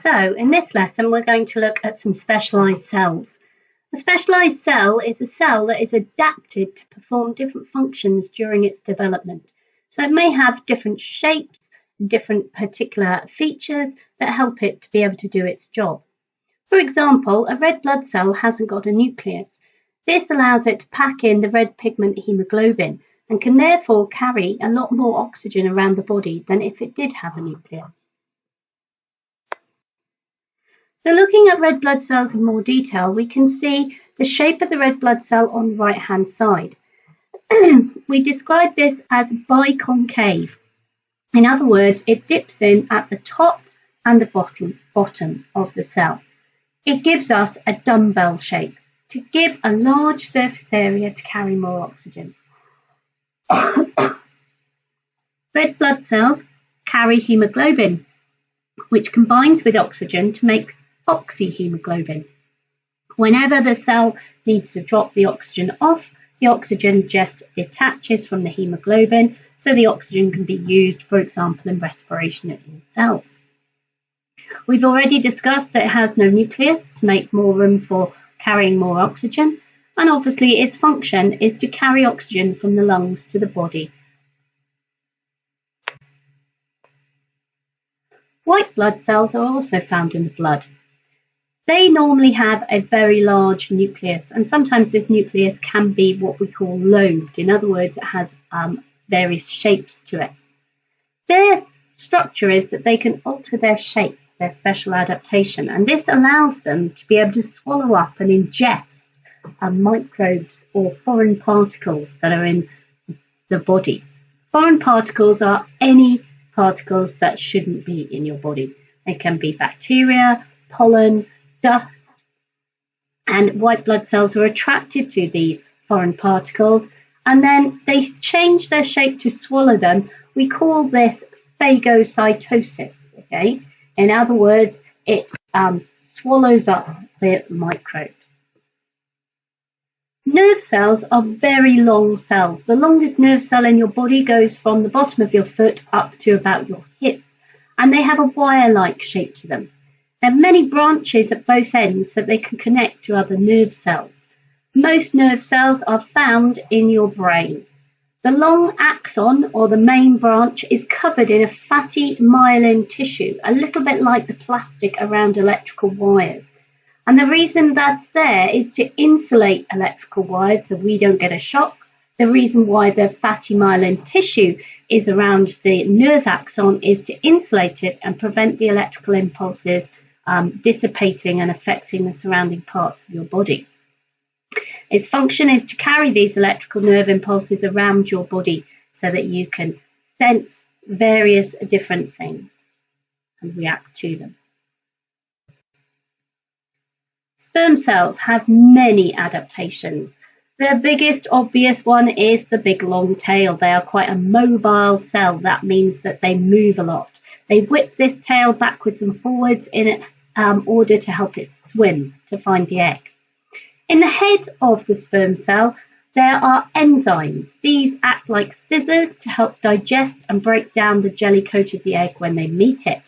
So in this lesson, we're going to look at some specialised cells. A specialised cell is a cell that is adapted to perform different functions during its development. So it may have different shapes, different particular features that help it to be able to do its job. For example, a red blood cell hasn't got a nucleus. This allows it to pack in the red pigment hemoglobin and can therefore carry a lot more oxygen around the body than if it did have a nucleus. So looking at red blood cells in more detail, we can see the shape of the red blood cell on the right-hand side. We describe this as biconcave. In other words, it dips in at the top and the bottom of the cell. It gives us a dumbbell shape to give a large surface area to carry more oxygen. Red blood cells carry hemoglobin, which combines with oxygen to make oxyhemoglobin. Whenever the cell needs to drop the oxygen off, the oxygen just detaches from the hemoglobin, so the oxygen can be used, for example, in respiration in cells. We've already discussed that it has no nucleus to make more room for carrying more oxygen, and obviously its function is to carry oxygen from the lungs to the body. White blood cells are also found in the blood. They normally have a very large nucleus, and sometimes this nucleus can be what we call lobed. In other words, it has various shapes to it. Their structure is that they can alter their shape, their special adaptation, and this allows them to be able to swallow up and ingest microbes or foreign particles that are in the body. Foreign particles are any particles that shouldn't be in your body. They can be bacteria, pollen, dust, and white blood cells are attracted to these foreign particles, and then they change their shape to swallow them. We call this phagocytosis. Okay, in other words, it swallows up the microbes. Nerve cells are very long cells. The longest nerve cell in your body goes from the bottom of your foot up to about your hip, and they have a wire-like shape to them. There are many branches at both ends that they can connect to other nerve cells. Most nerve cells are found in your brain. The long axon, or the main branch, is covered in a fatty myelin tissue, a little bit like the plastic around electrical wires. And the reason that's there is to insulate electrical wires so we don't get a shock. The reason why the fatty myelin tissue is around the nerve axon is to insulate it and prevent the electrical impulses dissipating and affecting the surrounding parts of your body. Its function is to carry these electrical nerve impulses around your body so that you can sense various different things and react to them. Sperm cells have many adaptations. The biggest obvious one is the big long tail. They are quite a mobile cell. That means that they move a lot. They whip this tail backwards and forwards in order to help it swim to find the egg. In the head of the sperm cell, there are enzymes. These act like scissors to help digest and break down the jelly coat of the egg when they meet it.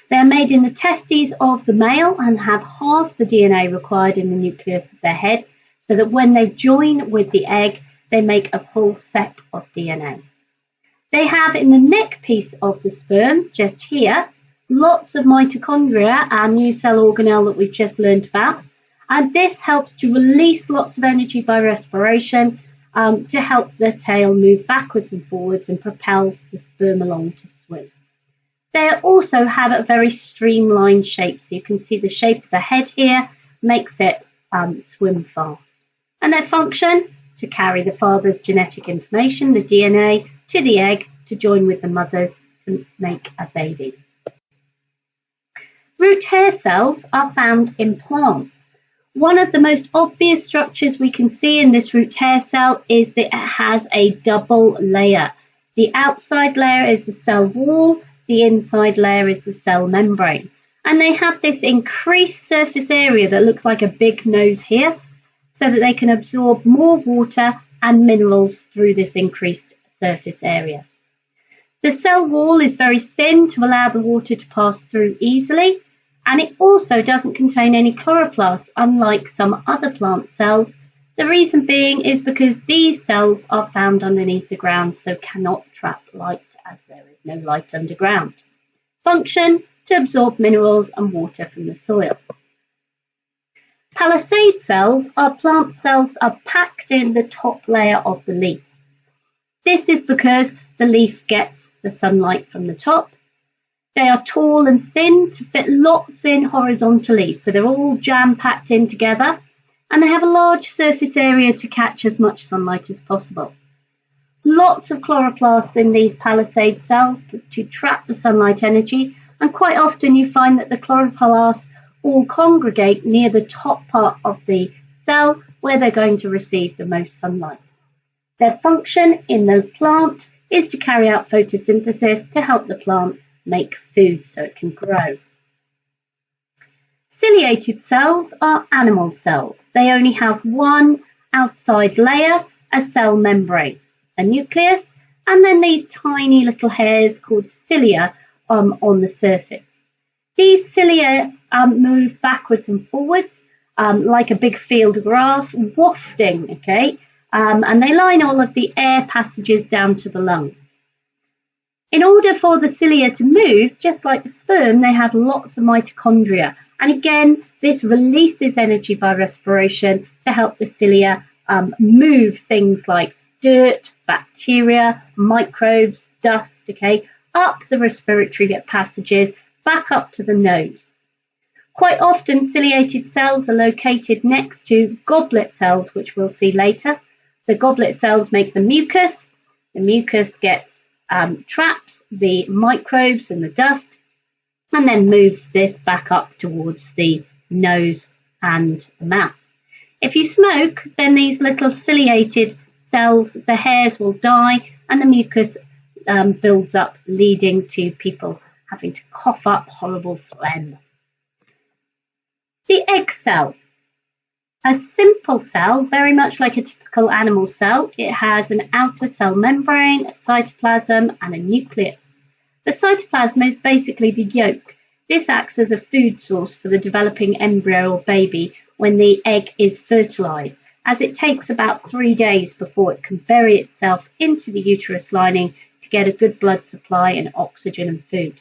They are made in the testes of the male and have half the DNA required in the nucleus of their head, so that when they join with the egg, they make a full set of DNA. They have in the neck piece of the sperm, just here, lots of mitochondria, our new cell organelle that we've just learned about, and this helps to release lots of energy by respiration to help the tail move backwards and forwards and propel the sperm along to swim. They also have a very streamlined shape, so you can see the shape of the head here makes it swim fast. And their function, to carry the father's genetic information, the DNA, to the egg to join with the mother's to make a baby. Root hair cells are found in plants. One of the most obvious structures we can see in this root hair cell is that it has a double layer. The outside layer is the cell wall, the inside layer is the cell membrane. And they have this increased surface area that looks like a big nose here, so that they can absorb more water and minerals through this increased surface area. The cell wall is very thin to allow the water to pass through easily, and it also doesn't contain any chloroplasts, unlike some other plant cells. The reason being is because these cells are found underneath the ground, so cannot trap light as there is no light underground. Function: to absorb minerals and water from the soil. Palisade cells are plant cells that are packed in the top layer of the leaf. This is because the leaf gets the sunlight from the top. They are tall and thin to fit lots in horizontally, so they're all jam-packed in together, and they have a large surface area to catch as much sunlight as possible. Lots of chloroplasts in these palisade cells to trap the sunlight energy, and quite often you find that the chloroplasts all congregate near the top part of the cell where they're going to receive the most sunlight. Their function in the plant is to carry out photosynthesis to help the plant make food so it can grow. Ciliated cells are animal cells. They only have one outside layer, a cell membrane, a nucleus, and then these tiny little hairs called cilia on the surface. These cilia move backwards and forwards like a big field of grass, wafting, okay? And they line all of the air passages down to the lungs. In order for the cilia to move, just like the sperm, they have lots of mitochondria. And again, this releases energy by respiration to help the cilia move things like dirt, bacteria, microbes, dust, okay, up the respiratory passages, back up to the nose. Quite often, ciliated cells are located next to goblet cells, which we'll see later. The goblet cells make the mucus. The mucus gets traps the microbes and the dust, and then moves this back up towards the nose and the mouth. If you smoke, then these little ciliated cells, the hairs will die, and the mucus builds up, leading to people having to cough up horrible phlegm. The egg cell. A simple cell, very much like a typical animal cell. It has an outer cell membrane, a cytoplasm, and a nucleus. The cytoplasm is basically the yolk. This acts as a food source for the developing embryo or baby when the egg is fertilized, as it takes about 3 days before it can bury itself into the uterus lining to get a good blood supply and oxygen and food.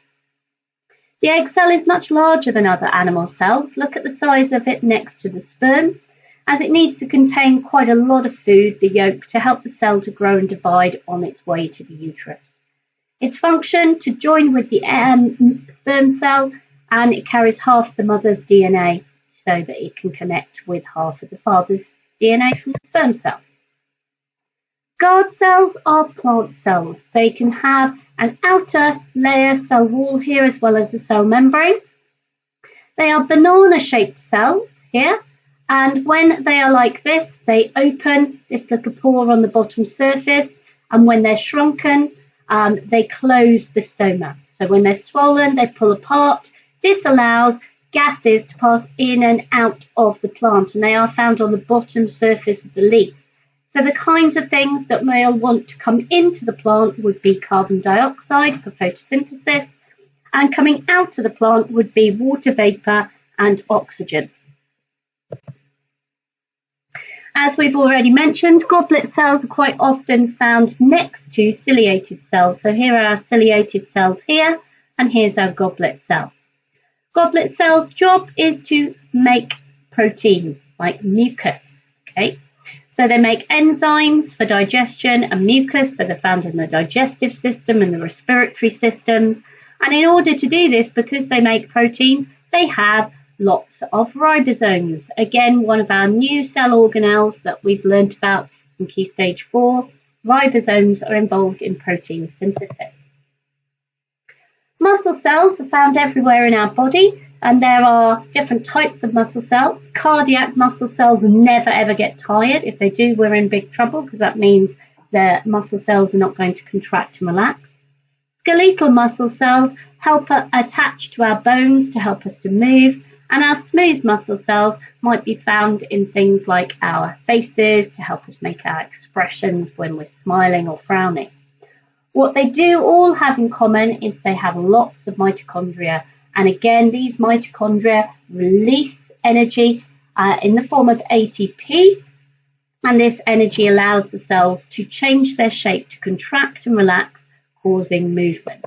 The egg cell is much larger than other animal cells. Look at the size of it next to the sperm, as it needs to contain quite a lot of food, the yolk, to help the cell to grow and divide on its way to the uterus. Its function: to join with the sperm cell, and it carries half the mother's DNA so that it can connect with half of the father's DNA from the sperm cell. Guard cells are plant cells. They can have an outer layer cell wall here as well as a cell membrane. They are banana-shaped cells here, and when they are like this, they open this little pore on the bottom surface, and when they're shrunken, they close the stoma. So when they're swollen, they pull apart. This allows gases to pass in and out of the plant, and they are found on the bottom surface of the leaf. So the kinds of things that we'll want to come into the plant would be carbon dioxide for photosynthesis, and coming out of the plant would be water vapour and oxygen. As we've already mentioned, goblet cells are quite often found next to ciliated cells. So here are our ciliated cells here, and here's our goblet cell. Goblet cells' job is to make protein, like mucus, okay? So they make enzymes for digestion and mucus, so they're found in the digestive system and the respiratory systems. And in order to do this, because they make proteins, they have lots of ribosomes. Again, one of our new cell organelles that we've learnt about in Key Stage 4. Ribosomes are involved in protein synthesis. Muscle cells are found everywhere in our body, and there are different types of muscle cells. Cardiac muscle cells never ever get tired. If they do, we're in big trouble, because that means the muscle cells are not going to contract and relax. Skeletal muscle cells help attach to our bones to help us to move, and our smooth muscle cells might be found in things like our faces to help us make our expressions when we're smiling or frowning. What they do all have in common is they have lots of mitochondria. And again, these mitochondria release energy in the form of ATP. And this energy allows the cells to change their shape, to contract and relax, causing movement.